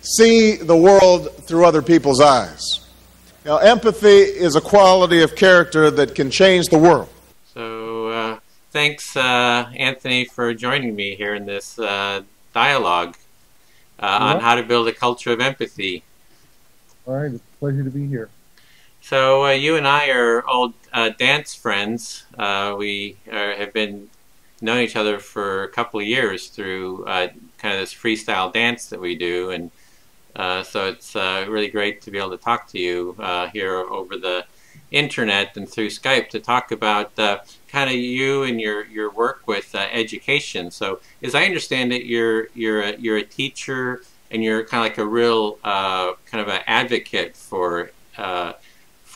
see the world through other people's eyes. Now, empathy is a quality of character that can change the world. So, thanks, Anthony, for joining me here in this dialogue on how to build a culture of empathy. All right, it's a pleasure to be here. So, you and I are old dance friends. We have been knowing each other for a couple of years through kind of this freestyle dance that we do, and so it's really great to be able to talk to you here over the internet and through Skype to talk about kind of you and your work with education. So, as I understand it, you're a teacher, and you're kind of like a real kind of an advocate for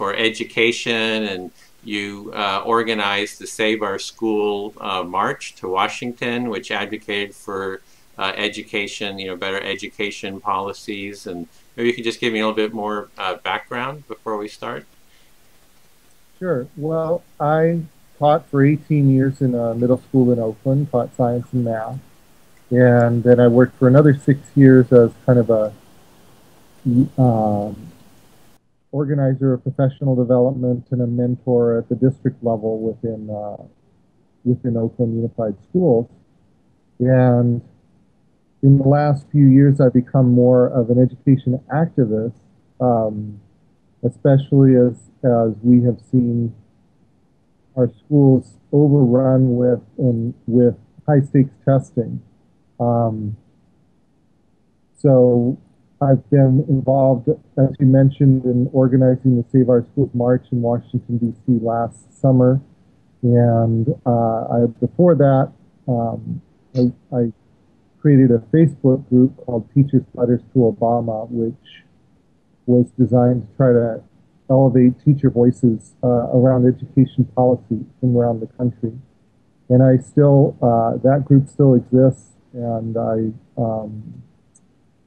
education, and you organized the Save Our School march to Washington, which advocated for education, better education policies. And maybe you could just give me a little bit more background before we start. Sure. Well, I taught for 18 years in a middle school in Oakland, taught science and math. And then I worked for another 6 years as kind of a organizer of professional development and a mentor at the district level within Oakland Unified Schools. And in the last few years, I've become more of an education activist, especially as we have seen our schools overrun with high-stakes testing. So I've been involved, as you mentioned, in organizing the Save Our Schools March in Washington, D.C. last summer. And before that, I created a Facebook group called Teachers' Letters to Obama, which was designed to try to elevate teacher voices around education policy from around the country. And that group still exists, and I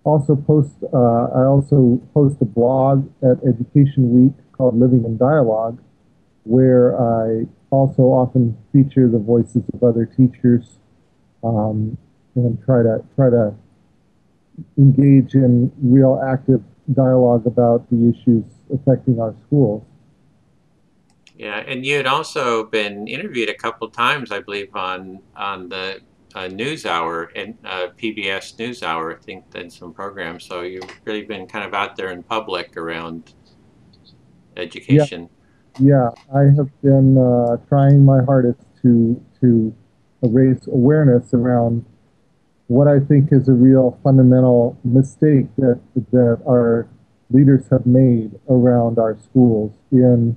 also post a blog at Education Week called Living in Dialogue, where I also often feature the voices of other teachers and try to engage in real active dialogue about the issues affecting our schools. Yeah, and you had also been interviewed a couple times, I believe, on the NewsHour and PBS NewsHour, I think, in some programs. So you've really been kind of out there in public around education. Yeah, I have been trying my hardest to raise awareness around what I think is a real fundamental mistake that our leaders have made around our schools in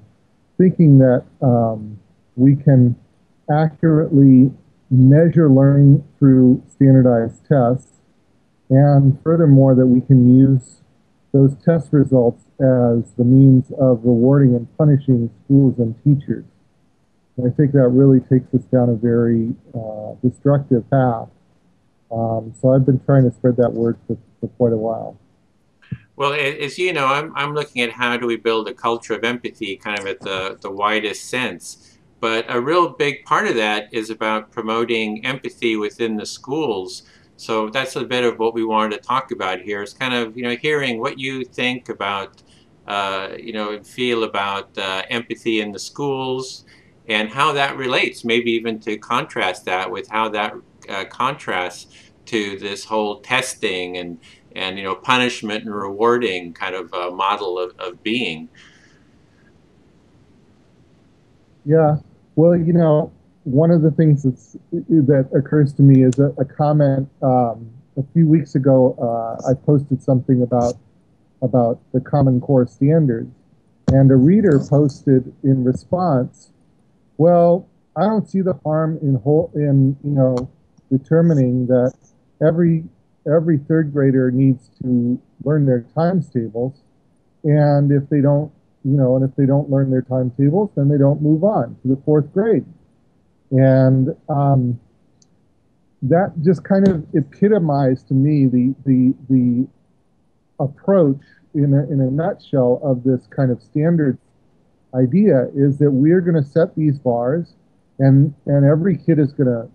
thinking that we can accurately measure learning through standardized tests, and furthermore that we can use those test results as the means of rewarding and punishing schools and teachers. And I think that really takes us down a very destructive path. So I've been trying to spread that word for quite a while. Well, as you know, I'm looking at how do we build a culture of empathy kind of at the widest sense. But a real big part of that is about promoting empathy within the schools. So that's a bit of what we wanted to talk about here. Is kind of hearing what you think about and feel about empathy in the schools, and how that relates. Maybe even to contrast that with how that contrasts to this whole testing and punishment and rewarding kind of model of being. Yeah. Well, one of the things that occurs to me is a comment a few weeks ago. I posted something about the Common Core standards, and a reader posted in response, "Well, I don't see the harm in determining that every third grader needs to learn their times tables, and if they don't learn their timetables, then they don't move on to the fourth grade." And that just kind of epitomized to me the approach in a nutshell of this kind of standard idea, is that we're going to set these bars, and every kid is going to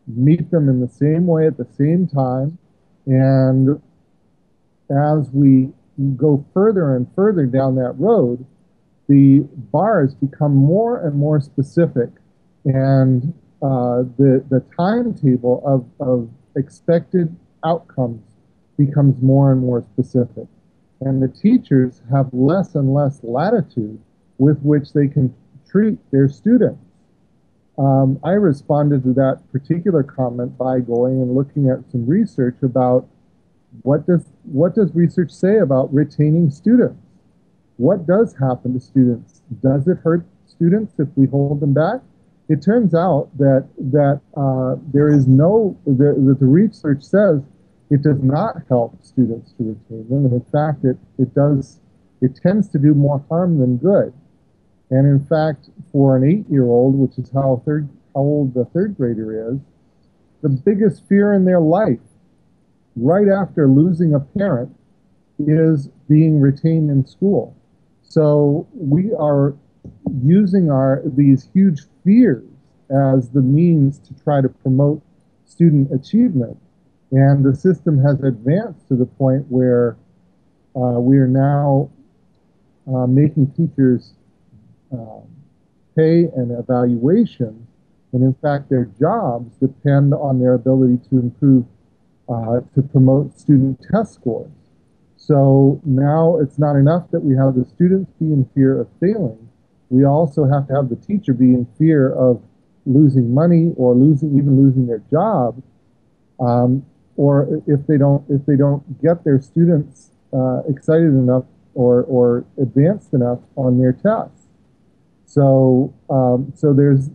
meet them in the same way at the same time, and as we go further and further down that road, the bars become more and more specific, and the timetable of expected outcomes becomes more and more specific. And the teachers have less and less latitude with which they can treat their students. I responded to that particular comment by going and looking at some research about what does research say about retaining students? What does happen to students? Does it hurt students if we hold them back? It turns out that there is no, that the research says it does not help students to retain them. And in fact, it tends to do more harm than good. And in fact, for an 8-year-old, which is how old the third grader is, the biggest fear in their life, right after losing a parent, is being retained in school. So we are using these huge fears as the means to try to promote student achievement. And the system has advanced to the point where we are now making teachers pay and evaluation, and in fact their jobs depend on their ability to improve, to promote student test scores. So now it's not enough that we have the students be in fear of failing. We also have to have the teacher be in fear of losing money or even losing their job, or if they don't get their students excited enough or advanced enough on their tests. So so there's,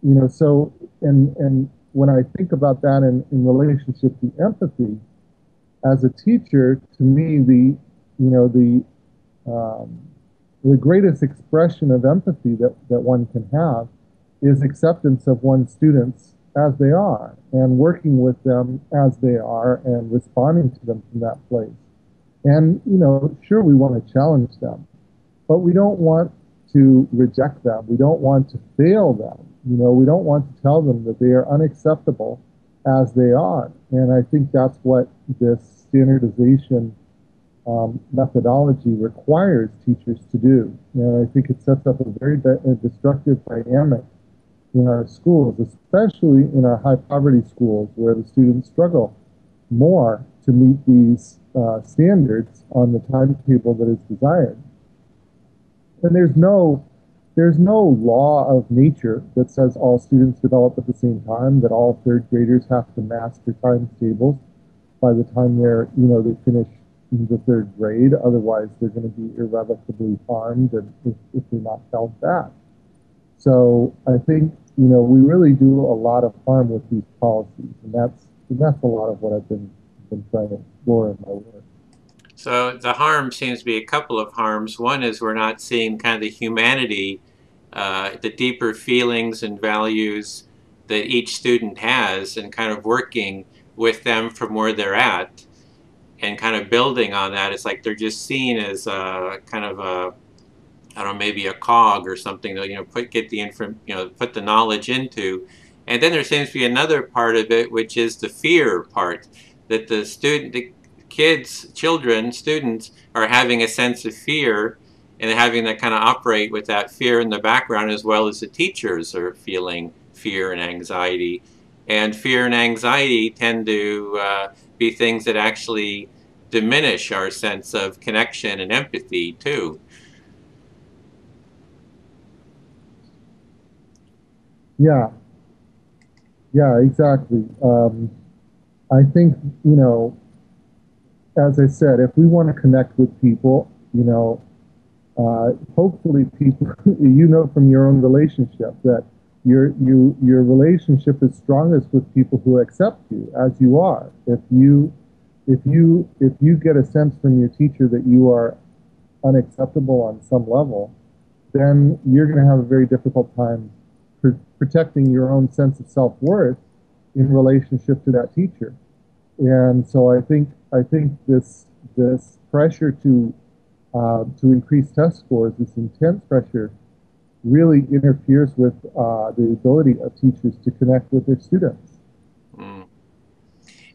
and when I think about that in relationship to empathy, as a teacher, to me, the greatest expression of empathy that one can have is acceptance of one's students as they are, and working with them as they are, and responding to them from that place. And, sure, we want to challenge them, but we don't want to reject them. We don't want to fail them. We don't want to tell them that they are unacceptable as they are. And I think that's what this standardization methodology requires teachers to do. And I think it sets up a very destructive dynamic in our schools, especially in our high poverty schools, where the students struggle more to meet these standards on the timetable that is desired. And there's no law of nature that says all students develop at the same time, that all third graders have to master times tables by the time they finish the third grade. Otherwise, they're going to be irrevocably harmed if they're not held back. So I think, we really do a lot of harm with these policies, and that's a lot of what I've been trying to explore in my work. So the harm seems to be a couple of harms. One is we're not seeing kind of the humanity, the deeper feelings and values that each student has, and kind of working with them from where they're at and kind of building on that. It's like they're just seen as kind of a, I don't know, maybe a cog or something that, put the knowledge into. And then there seems to be another part of it, which is the fear part, that the students are having a sense of fear, and having to kind of operate with that fear in the background, as well as the teachers are feeling fear and anxiety. And fear and anxiety tend to be things that actually diminish our sense of connection and empathy too. Yeah, exactly. I think, as I said, if we want to connect with people, hopefully people, from your own relationship, that your relationship is strongest with people who accept you as you are. If you get a sense from your teacher that you are unacceptable on some level, then you're going to have a very difficult time protecting your own sense of self-worth in relationship to that teacher. And so I think this pressure to increase test scores, this intense pressure, really interferes with the ability of teachers to connect with their students.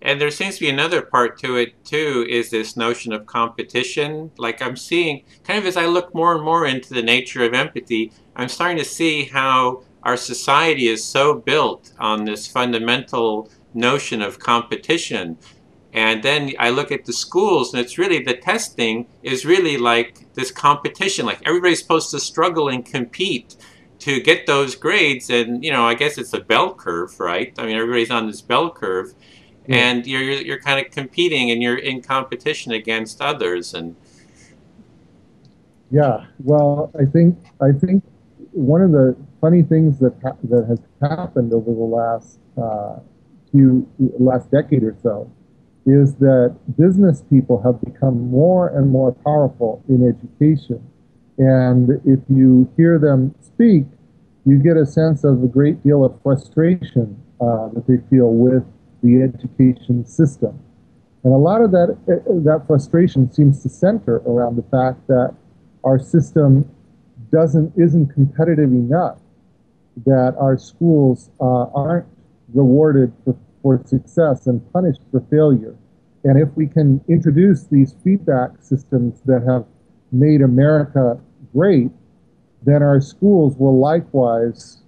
And there seems to be another part to it too, is this notion of competition. Like I'm seeing, kind of as I look more and more into the nature of empathy, I'm starting to see how our society is so built on this fundamental notion of competition. And then I look at the schools, and it's really the testing is really like this competition. Like everybody's supposed to struggle and compete to get those grades. And, I guess it's a bell curve, right? I mean, everybody's on this bell curve, Yeah. and you're kind of competing, and you're in competition against others. And Yeah, well, I think one of the funny things that has happened over the last decade or so is that business people have become more and more powerful in education. And if you hear them speak, you get a sense of a great deal of frustration that they feel with the education system. And a lot of that frustration seems to center around the fact that our system isn't competitive enough, that our schools aren't rewarded for success and punished for failure. And if we can introduce these feedback systems that have made America great, then our schools will likewise,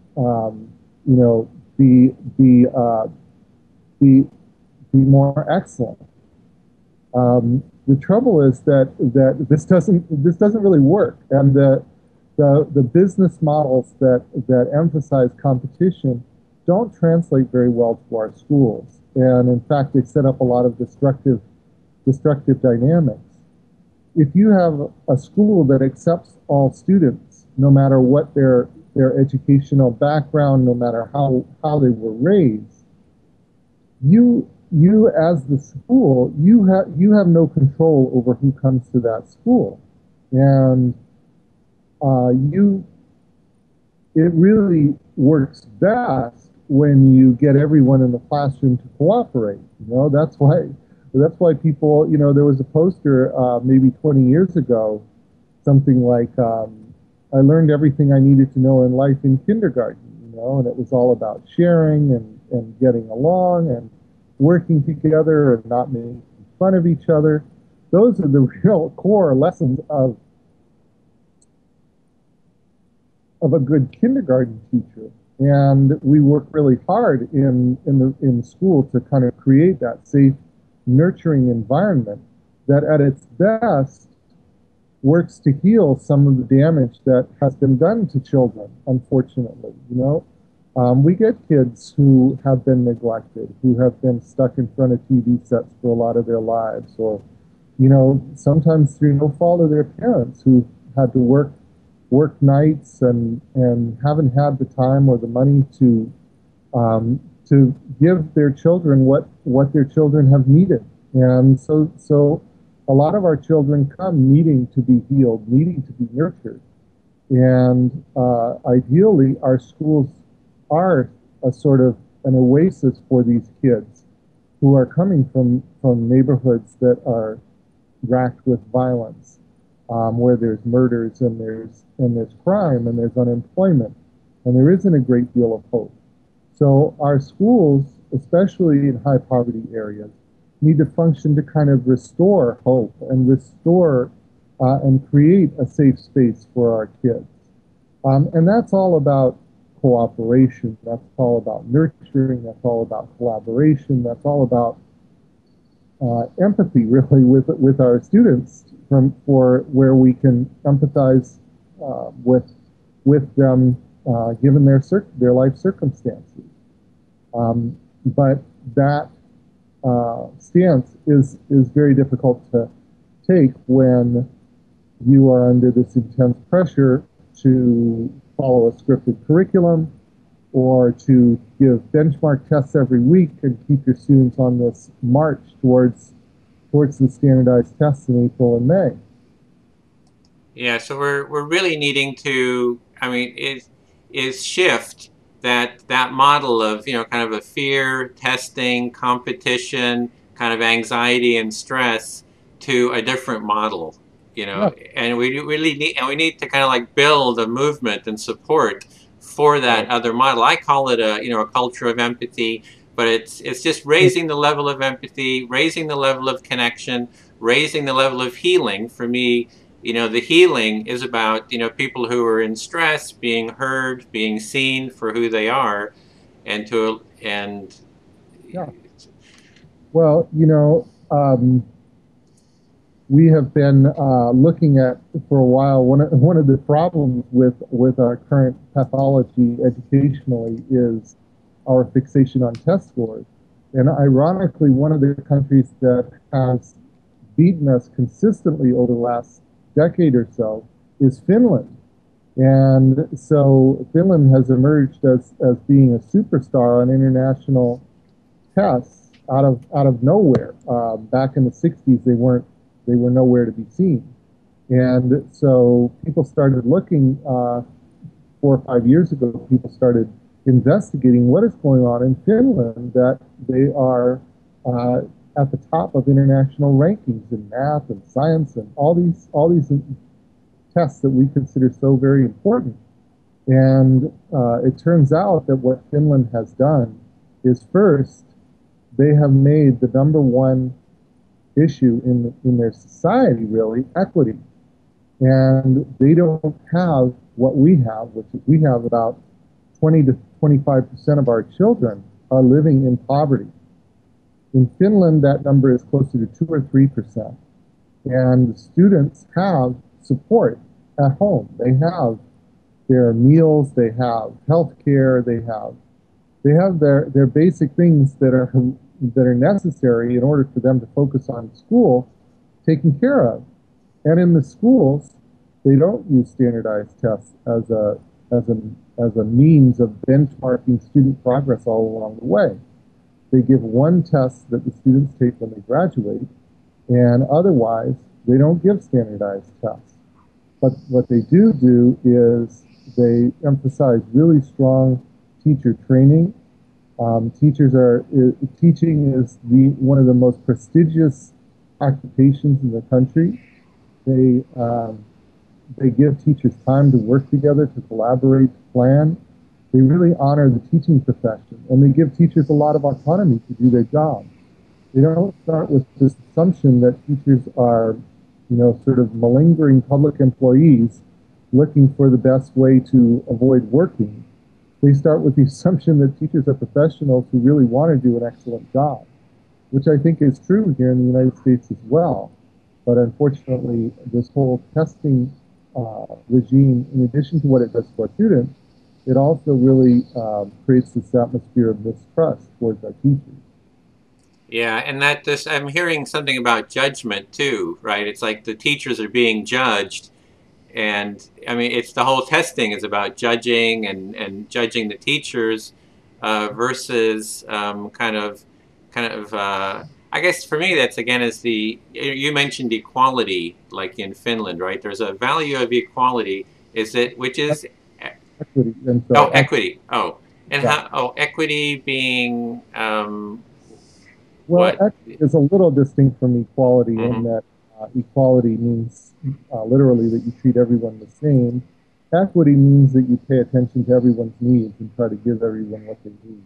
be more excellent. The trouble is that this doesn't really work, and the business models that emphasize competition don't translate very well to our schools, and in fact, they set up a lot of destructive dynamics. If you have a school that accepts all students, no matter what their educational background, no matter how they were raised, you as the school, you have no control over who comes to that school, and it really works best when you get everyone in the classroom to cooperate. That's why people, there was a poster maybe 20 years ago, something like, I learned everything I needed to know in life in kindergarten, and it was all about sharing and getting along and working together and not making fun of each other. Those are the real core lessons of a good kindergarten teacher. And we work really hard in school to kind of create that safe, nurturing environment that at its best works to heal some of the damage that has been done to children, unfortunately. We get kids who have been neglected, who have been stuck in front of TV sets for a lot of their lives, or, sometimes through no fault of their parents, who had to work nights and haven't had the time or the money to give their children what their children have needed. And so a lot of our children come needing to be healed, needing to be nurtured. And ideally, our schools are a sort of an oasis for these kids who are coming from neighborhoods that are racked with violence, where there's murders and there's crime and there's unemployment, and there isn't a great deal of hope. So our schools, especially in high poverty areas, need to function to kind of restore hope and restore and create a safe space for our kids. And that's all about cooperation. That's all about nurturing. That's all about collaboration. That's all about empathy, really, with our students, for where we can empathize with them, given their life circumstances. But that stance is very difficult to take when you are under this intense pressure to follow a scripted curriculum, or to give benchmark tests every week and keep your students on this march towards the standardized tests in April and May. Yeah, so we're really needing to, is shift that model of, kind of a fear, testing, competition, kind of anxiety and stress to a different model, Yeah. and we really need to kind of like build a movement and support for that other model. I call it a culture of empathy, but it's just raising the level of empathy, raising the level of connection, raising the level of healing. For me, the healing is about, people who are in stress being heard, being seen for who they are, and Yeah. Well, we have been looking at for a while. One of the problems with our current pathology educationally is our fixation on test scores. And ironically, one of the countries that has beaten us consistently over the last decade or so is Finland. And so Finland has emerged as being a superstar on international tests out of nowhere. Back in the 60s, they were nowhere to be seen. And so people started looking 4 or 5 years ago, people started investigating what is going on in Finland, that they are at the top of international rankings in math and science and all these tests that we consider so very important. And it turns out that what Finland has done is, first, they have made the #1 issue in their society, really, equity. And they don't have what we have, which is we have about 20 to 25% of our children are living in poverty. In Finland, that number is closer to 2 or 3%. And the students have support at home. They have their meals, they have health care, they have their basic things that are necessary in order for them to focus on school taken care of. And in the schools, they don't use standardized tests as a means of benchmarking student progress all along the way. They give one test that the students take when they graduate, and otherwise they don't give standardized tests. But what they do is they emphasize really strong teacher training. Teaching is one of the most prestigious occupations in the country. They give teachers time to work together, to collaborate, to plan. They really honor the teaching profession, and they give teachers a lot of autonomy to do their job. They don't start with this assumption that teachers are, sort of malingering public employees looking for the best way to avoid working. They start with the assumption that teachers are professionals who really want to do an excellent job, which I think is true here in the United States as well. But unfortunately, this whole testing regime, in addition to what it does to our students, it also really creates this atmosphere of mistrust towards our teachers. Yeah, and I'm hearing something about judgment too, right? It's like the teachers are being judged, and I mean, it's the whole testing is about judging and judging the teachers versus I guess for me that's again is you mentioned equality, like in Finland, right? There's a value of equality, which is equity. And so equity. Oh, and yeah. Equity being well, equity is a little distinct from equality in that equality means literally that you treat everyone the same. Equity means that you pay attention to everyone's needs and try to give everyone what they need.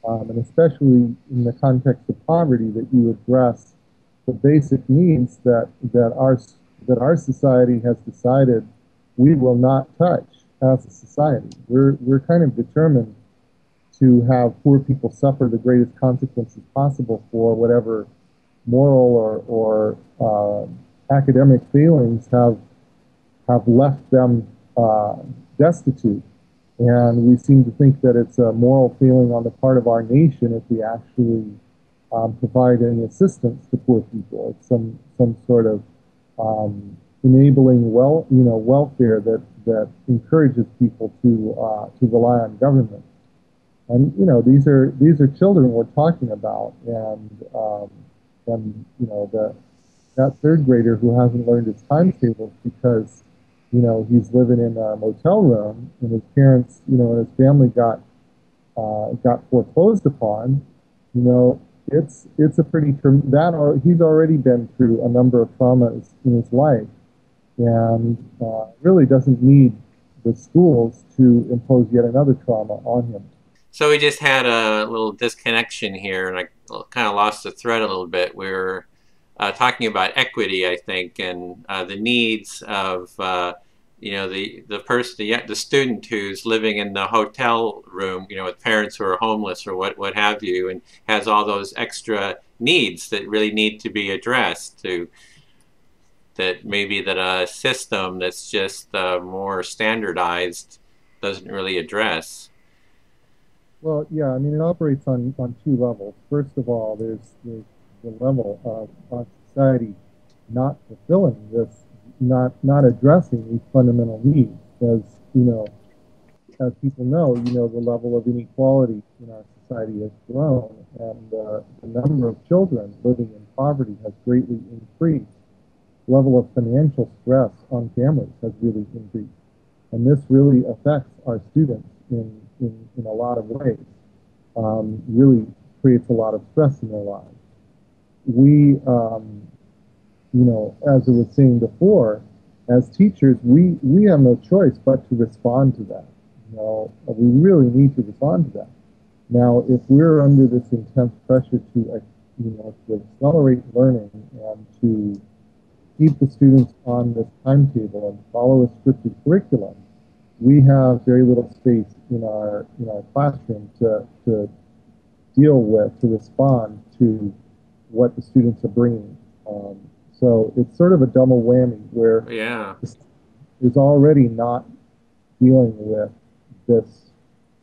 And especially in the context of poverty, that you address the basic needs that our society has decided we will not touch as a society. We're kind of determined to have poor people suffer the greatest consequences possible for whatever moral or academic failings have left them destitute. And we seem to think that it's a moral failing on the part of our nation if we actually provide any assistance to poor people. It's some sort of enabling welfare that encourages people to rely on government. And these are children we're talking about, and that third grader who hasn't learned his timetables because he's living in a motel room, and his parents, and his family got foreclosed upon. It's a pretty he's already been through a number of traumas in his life, and really doesn't need the schools to impose yet another trauma on him. So we just had a little disconnection here, and I kind of lost the thread a little bit. We were talking about equity, I think, and the needs of the person, the student who's living in the hotel room, with parents who are homeless or what have you, and has all those extra needs that really need to be addressed. That maybe that a system that's just more standardized doesn't really address. Well, yeah, I mean, it operates on two levels. First of all, there's the level of society not fulfilling this, not addressing these fundamental needs. As as people know, the level of inequality in our society has grown, and the number of children living in poverty has greatly increased. Level of financial stress on families has really increased. And this really affects our students in a lot of ways. Really creates a lot of stress in their lives. We, as I was saying before, as teachers, we have no choice but to respond to that. We really need to respond to that. Now, if we're under this intense pressure to accelerate learning and to keep the students on this timetable and follow a scripted curriculum, we have very little space in our classroom to deal with, to respond to what the students are bringing. So it's sort of a double whammy where Yeah. is already not dealing with this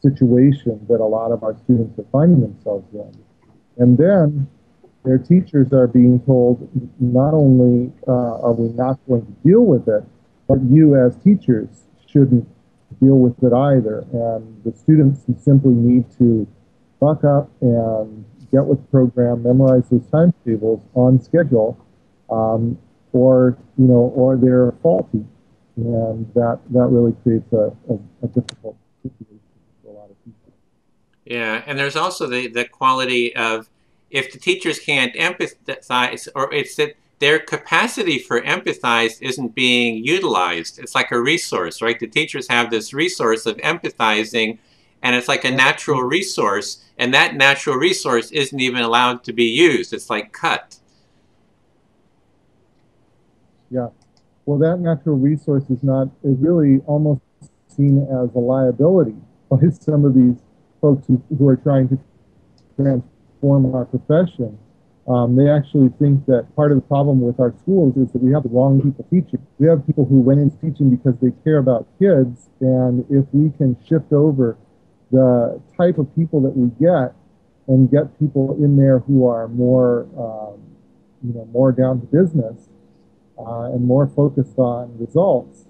situation that a lot of our students are finding themselves in. And then their teachers are being told, not only are we not going to deal with it, but you as teachers shouldn't deal with it either. And the students simply need to buck up and get with the program, memorize those timetables on schedule, or they're faulty. And that really creates a difficult situation for a lot of people. Yeah, and there's also the quality of, if the teachers can't empathize, or it's that their capacity for empathize isn't being utilized. It's like a resource, right? The teachers have this resource of empathizing, and it's like a natural resource, and that natural resource isn't even allowed to be used. It's like cut. Yeah. Well, that natural resource is really almost seen as a liability by some of these folks who are trying to transform our profession. They actually think that part of the problem with our schools is that we have the wrong people teaching. We have people who went into teaching because they care about kids, and if we can shift over the type of people that we get and get people in there who are more, more down to business and more focused on results,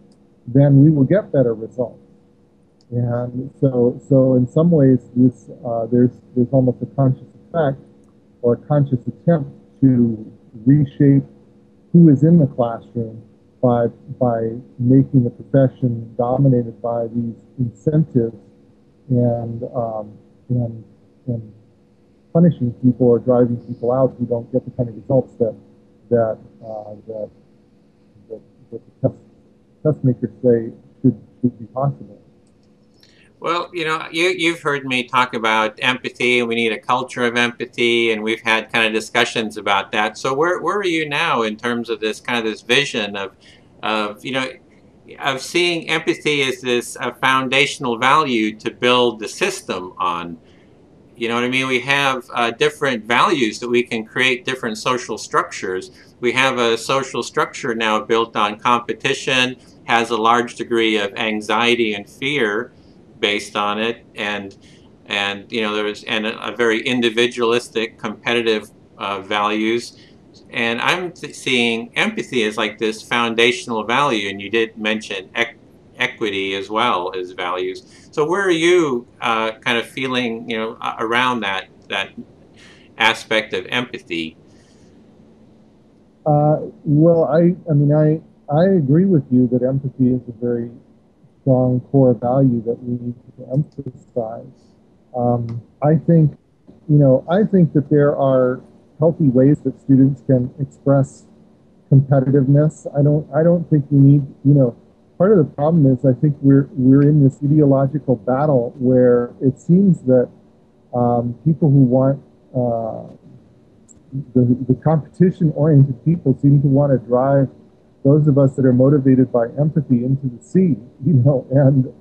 then we will get better results. And so in some ways, there's almost a conscious effect or a conscious attempt to reshape who is in the classroom by making the profession dominated by these incentives and punishing people or driving people out who don't get the kind of results that the test makers say should be possible. Well, you've heard me talk about empathy, and we need a culture of empathy, and we've had kind of discussions about that. So where are you now in terms of this kind of this vision of seeing empathy as this foundational value to build the system on? You know what I mean? We have different values that we can create different social structures. We have a social structure now built on competition, has a large degree of anxiety and fear based on it, and there's a very individualistic, competitive values. And I'm seeing empathy as like this foundational value, and you did mention equity as well as values. So where are you kind of feeling, around that aspect of empathy? Well, I agree with you that empathy is a very strong core value that we need to emphasize. I think that there are healthy ways that students can express competitiveness. I don't think we need, part of the problem is I think we're in this ideological battle where it seems that people who want the competition-oriented people seem to want to drive those of us that are motivated by empathy into the sea, you know, and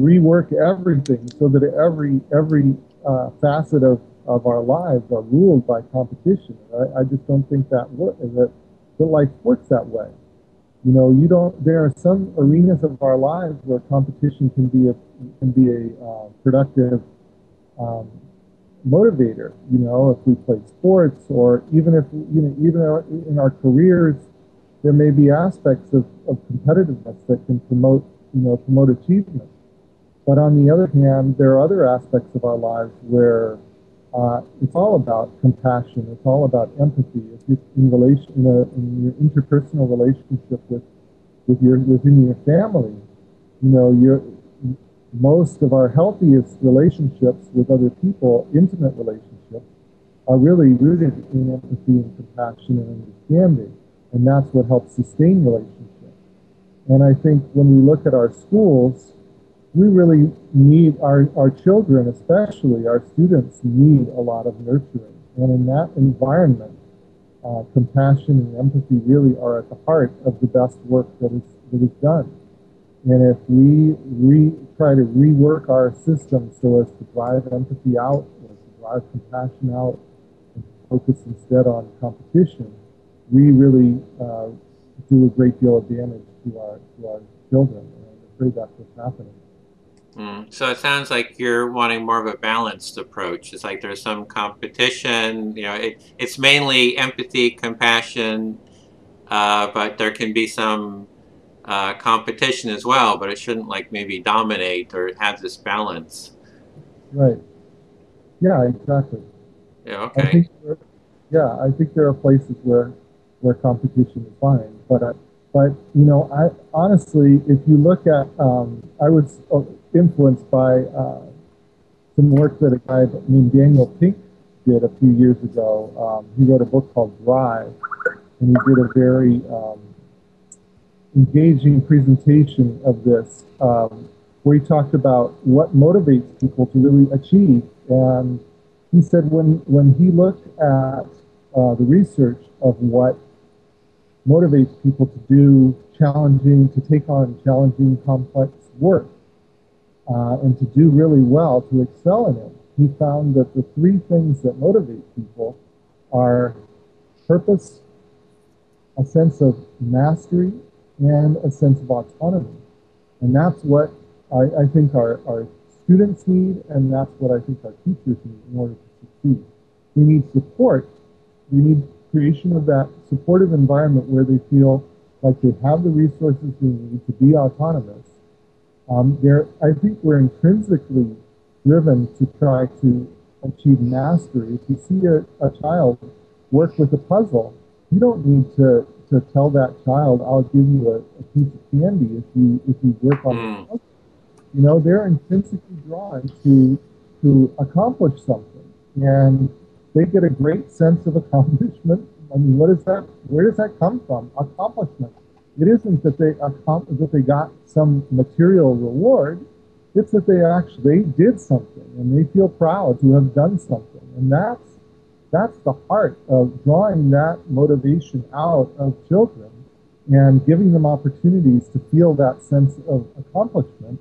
rework everything so that every facet of our lives are ruled by competition. I just don't think that life works that way. You know, there are some arenas of our lives where competition can be a productive motivator. You know, if we play sports, or even if, you know, even in our careers, there may be aspects of competitiveness that can promote achievement. But on the other hand, there are other aspects of our lives where it's all about compassion. It's all about empathy. It's just in your interpersonal relationship within your family. You know, most of our healthiest relationships with other people, intimate relationships, are really rooted in empathy and compassion and understanding, and that's what helps sustain relationships. And I think when we look at our schools, we really need our children, especially our students, need a lot of nurturing. And in that environment, compassion and empathy really are at the heart of the best work that is done. And if we try to rework our system so as to drive empathy out, or to drive compassion out, and focus instead on competition, we really do a great deal of damage to our children. And I'm afraid that's what's happening. So it sounds like you're wanting more of a balanced approach. It's like there's some competition, you know, it's mainly empathy, compassion, but there can be some competition as well, but it shouldn't like maybe dominate, or have this balance. Right. Yeah, exactly. Yeah, okay. I think there are places where competition is fine, but you know, I honestly, if you look at, I was influenced by some work that a guy named Daniel Pink did a few years ago. He wrote a book called Drive, and he did a very engaging presentation of this, where he talked about what motivates people to really achieve. And he said when he looked at the research of what motivates people to take on challenging, complex work, and to do really well, to excel in it, he found that the three things that motivate people are purpose, a sense of mastery, and a sense of autonomy. And that's what I think our students need, and that's what I think our teachers need in order to succeed. We need support. We need creation of that supportive environment where they feel like they have the resources they need to be autonomous. I think we're intrinsically driven to try to achieve mastery. If you see a child work with a puzzle, you don't need to tell that child, I'll give you a piece of candy if you work on the puzzle. You know, they're intrinsically drawn to accomplish something, and they get a great sense of accomplishment. I mean, where does that come from? Accomplishment. It isn't that they got some material reward. It's that they actually did something, and they feel proud to have done something. And that's the heart of drawing that motivation out of children and giving them opportunities to feel that sense of accomplishment.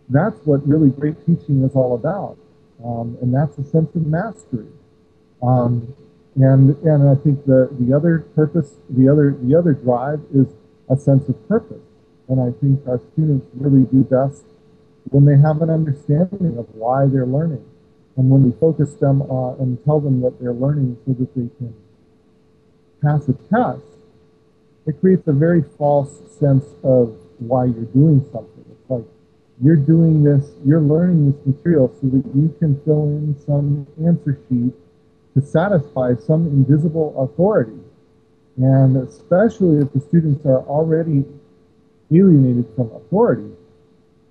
That's what really great teaching is all about. And that's a sense of mastery. And I think the other purpose, the other drive is a sense of purpose. And I think our students really do best when they have an understanding of why they're learning. And when we focus them on and tell them that they're learning so that they can pass a test, it creates a very false sense of why you're doing something. It's like you're doing this, you're learning this material so that you can fill in some answer sheet to satisfy some invisible authority. And especially if the students are already alienated from authority,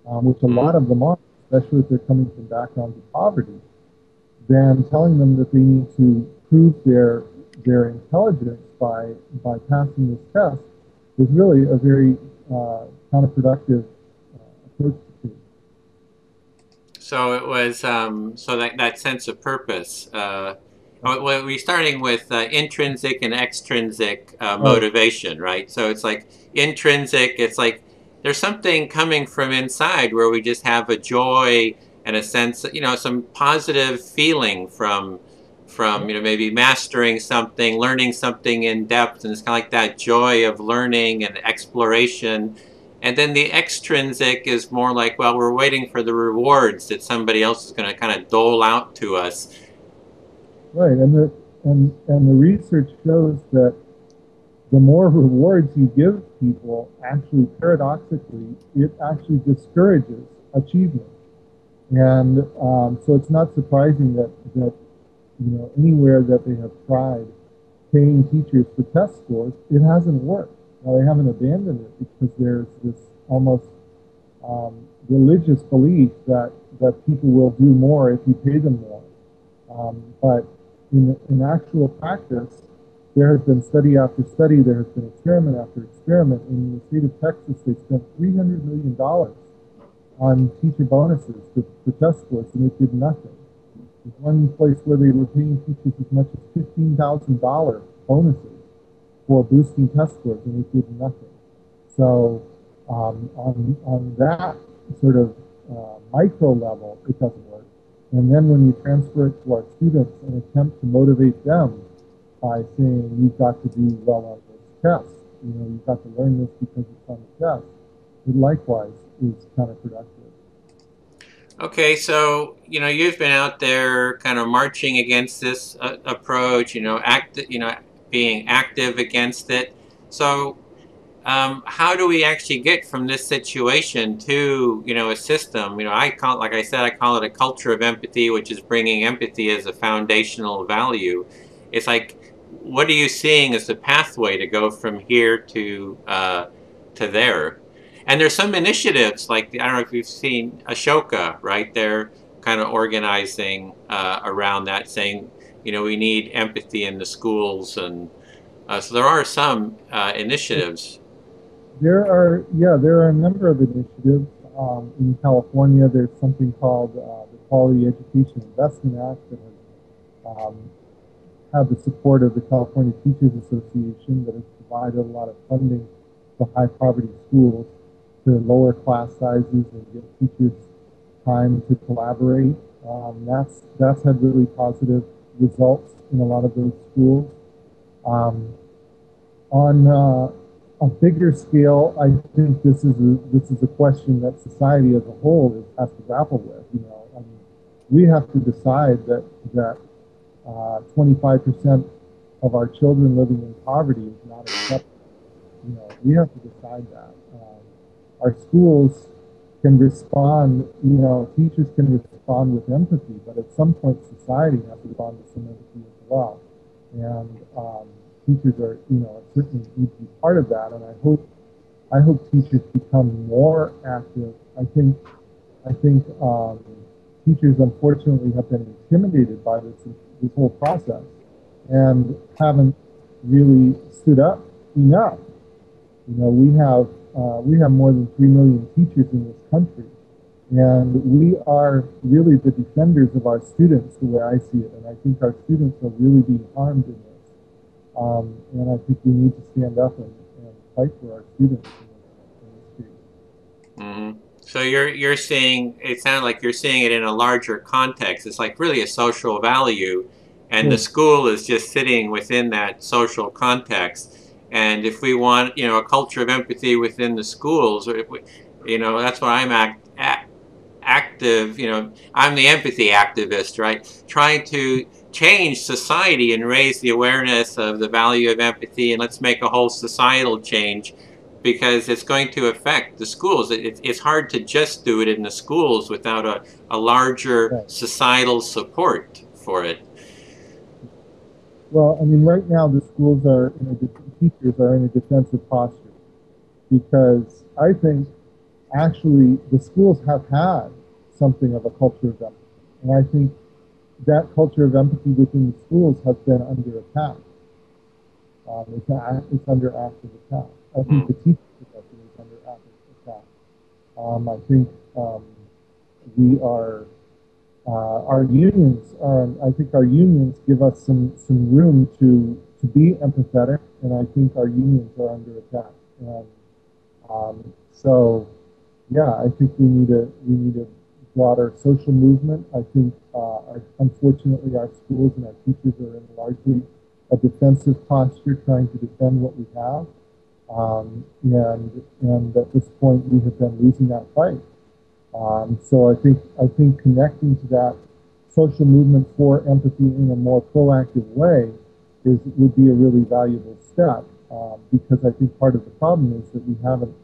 which a lot of them are, especially if they're coming from backgrounds of poverty, then telling them that they need to prove their intelligence by passing this test is really a very counterproductive approach to change. So it was so that sense of purpose. We're starting with intrinsic and extrinsic motivation, right? So it's like intrinsic. It's like there's something coming from inside where we just have a joy and a sense, some positive feeling from maybe mastering something, learning something in depth, and it's kind of like that joy of learning and exploration. And then the extrinsic is more like, well, we're waiting for the rewards that somebody else is going to kind of dole out to us. Right, and the research shows that the more rewards you give people, actually, paradoxically, it actually discourages achievement. And so it's not surprising that anywhere that they have tried paying teachers for test scores, it hasn't worked. Now, they haven't abandoned it because there's this almost religious belief that people will do more if you pay them more. But in actual practice, there has been study after study, there has been experiment after experiment. In the state of Texas, they spent $300 million on teacher bonuses for test scores, and it did nothing. There's one place where they were paying teachers as much as $15,000 bonuses for boosting test scores, and it did nothing. So on that sort of micro level, it doesn't work. And then when you transfer it to our students and attempt to motivate them by saying, you've got to do well on this test, you've got to learn this because it's on the test, it likewise is counterproductive. Okay, so you've been out there kind of marching against this approach, being active against it. So how do we actually get from this situation to a system? I call it a culture of empathy, which is bringing empathy as a foundational value. It's like, what are you seeing as the pathway to go from here to there? And there's some initiatives, like, I don't know if you've seen Ashoka, right? They're kind of organizing around that, saying, we need empathy in the schools. And so there are some initiatives. There are a number of initiatives. In California, there's something called the Quality Education Investment Act that has had the support of the California Teachers Association, that has provided a lot of funding to high poverty schools to lower class sizes and give teachers time to collaborate. That's had really positive results in a lot of those schools. On a bigger scale, I think this is a question that society as a whole has to grapple with. We have to decide that 25% of our children living in poverty is not acceptable. We have to decide that. Our schools can respond, teachers can respond with empathy, but at some point society has to respond with some empathy as well. And teachers are, certainly need to be part of that. And I hope teachers become more active. I think teachers unfortunately have been intimidated by this whole process and haven't really stood up enough. We have more than 3 million teachers in this country, and we are really the defenders of our students, the way I see it. And I think our students are really being harmed in this. And I think we need to stand up and fight for our students in this case. Mm-hmm. So you're seeing, it sounds like you're seeing it in a larger context. It's like really a social value, and the school is just sitting within that social context. And if we want, a culture of empathy within the schools, that's why I'm active. I'm the empathy activist, right? Trying to change society and raise the awareness of the value of empathy, and let's make a whole societal change, because it's going to affect the schools. It's hard to just do it in the schools without a larger societal support for it. Well, right now the schools teachers are in a defensive posture, because I think actually the schools have had something of a culture of empathy. And I think that culture of empathy within the schools has been under attack. It's under active attack. I think the teacher profession is under I think we are our unions. I think our unions give us some room to be empathetic, and I think our unions are under attack. And so, yeah, I think we need a broader social movement. I think, unfortunately, our schools and our teachers are in largely a defensive posture, trying to defend what we have. And at this point, we have been losing that fight. So I think connecting to that social movement for empathy in a more proactive way would be a really valuable step, because I think part of the problem is that we haven't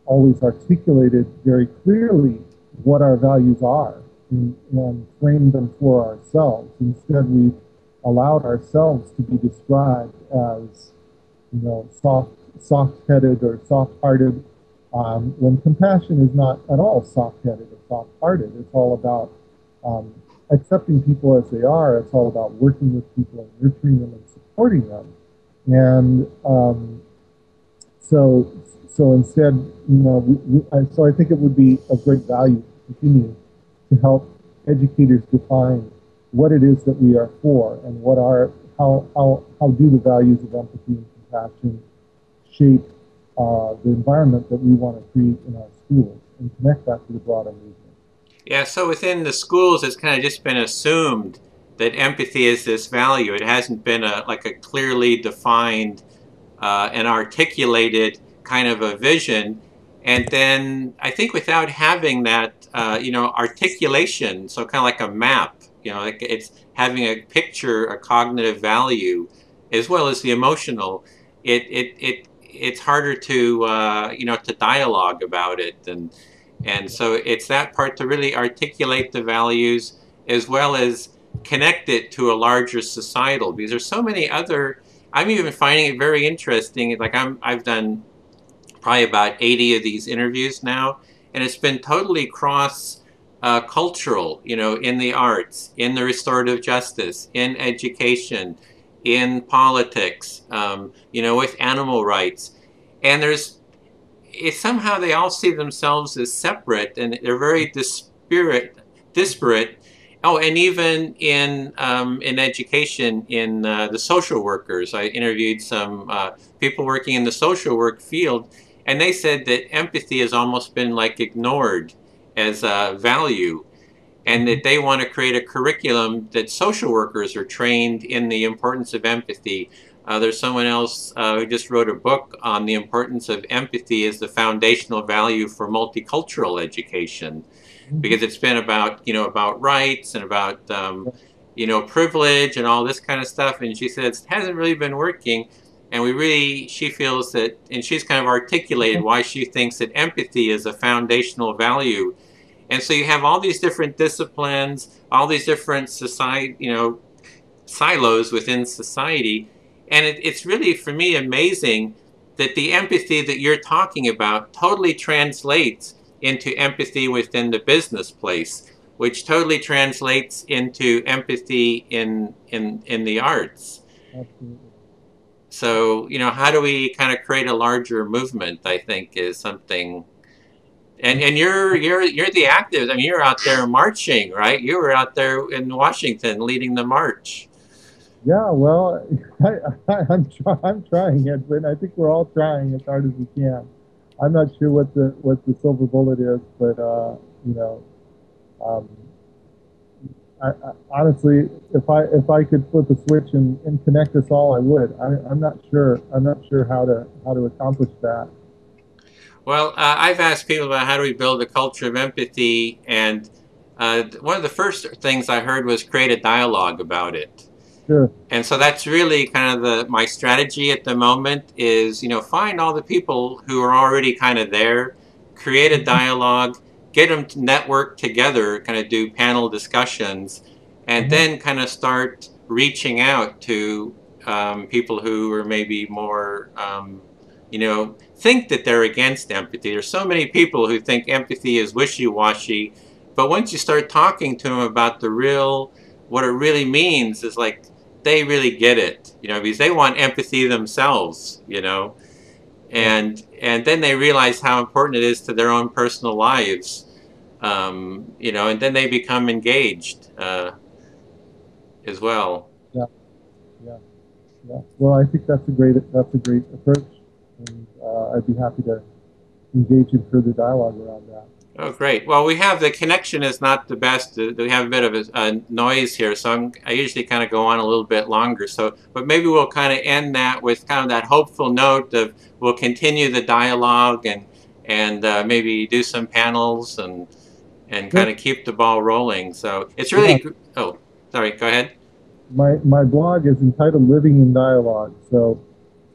always articulated very clearly what our values are and framed them for ourselves. Instead, we've allowed ourselves to be described as, soft-headed or soft-hearted, when compassion is not at all soft-headed or soft-hearted. It's all about accepting people as they are. It's all about working with people and nurturing them and supporting them. And so instead, so I think it would be of great value to continue to help educators define what it is that we are for, and how do the values of empathy and compassion shape the environment that we want to create in our schools, and connect that to the broader movement. Yeah, so within the schools, it's kind of just been assumed that empathy is this value. It hasn't been a clearly defined and articulated kind of a vision. And then I think without having that, articulation, so kind of like a map, like it's having a picture, a cognitive value, as well as the emotional, it's harder to, to dialogue about it. And so it's that part to really articulate the values, as well as connect it to a larger societal, because there's so many other, I'm even finding it very interesting. Like I've done probably about 80 of these interviews now, and it's been totally cross cultural, in the arts, in the restorative justice, in education, in politics, with animal rights. And somehow they all see themselves as separate, and they're very disparate. Oh, and even in education, in the social workers, I interviewed some people working in the social work field, and they said that empathy has almost been ignored as a value, and that they want to create a curriculum that social workers are trained in the importance of empathy. There's someone else who just wrote a book on the importance of empathy as the foundational value for multicultural education, because it's been about, about rights and about, privilege and all this kind of stuff. And she says it hasn't really been working. And she feels that, and she's kind of articulated why she thinks that empathy is a foundational value. And so you have all these different disciplines, all these different silos within society. And it's really, for me, amazing that the empathy that you're talking about totally translates into empathy within the business place, which totally translates into empathy in the arts. Absolutely. So, how do we kind of create a larger movement, I think, is something. And you're the active. I mean, you're out there marching, right? You were out there in Washington leading the march. Yeah, well, I'm trying, Edwin. I think we're all trying as hard as we can. I'm not sure what the silver bullet is, but honestly, if I could flip a switch and connect us all, I would. I'm not sure how to accomplish that. Well, I've asked people about how do we build a culture of empathy, and one of the first things I heard was create a dialogue about it. Sure. And so that's really kind of my strategy at the moment is, find all the people who are already kind of there, create a dialogue, get them to network together, kind of do panel discussions, and then kind of start reaching out to people who are maybe more, think that they're against empathy. There's so many people who think empathy is wishy-washy, but once you start talking to them about what it really means, is they really get it, because they want empathy themselves, and then they realize how important it is to their own personal lives, you know, and then they become engaged as well. Yeah, yeah, yeah. Well, I think that's a great approach, and I'd be happy to engage in further dialogue around that. Oh, great. Well, we have, the connection is not the best. We have a bit of a noise here, so I usually kind of go on a little bit longer. So, but maybe we'll kind of end that with kind of that hopeful note of we'll continue the dialogue and maybe do some panels and kind of keep the ball rolling. So it's really, oh, sorry, go ahead. My blog is entitled Living in Dialogue, so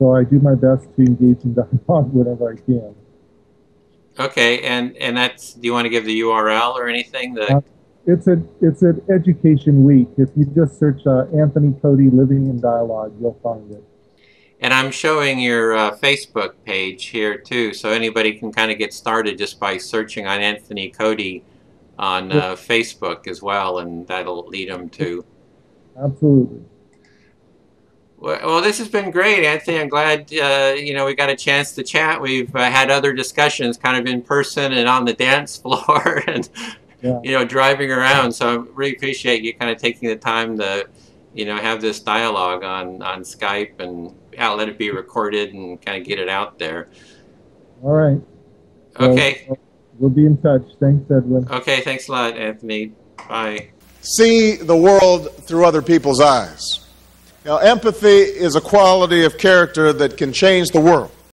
I do my best to engage in dialogue whenever I can. Okay, and that's, do you want to give the URL or anything? It's an Education Week. If you just search Anthony Cody Living in Dialogue, you'll find it. And I'm showing your Facebook page here too, so anybody can kind of get started just by searching on Anthony Cody on Facebook as well, and that'll lead them to. Absolutely. Well, this has been great, Anthony. I'm glad you know, we got a chance to chat. We've had other discussions kind of in person and on the dance floor and you know, driving around. So I really appreciate you kind of taking the time to, you know, have this dialogue on Skype and let it be recorded and kind of get it out there. All right. Okay. So, we'll be in touch. Thanks, Edwin. Okay, thanks a lot, Anthony. Bye. See the world through other people's eyes. Now, empathy is a quality of character that can change the world.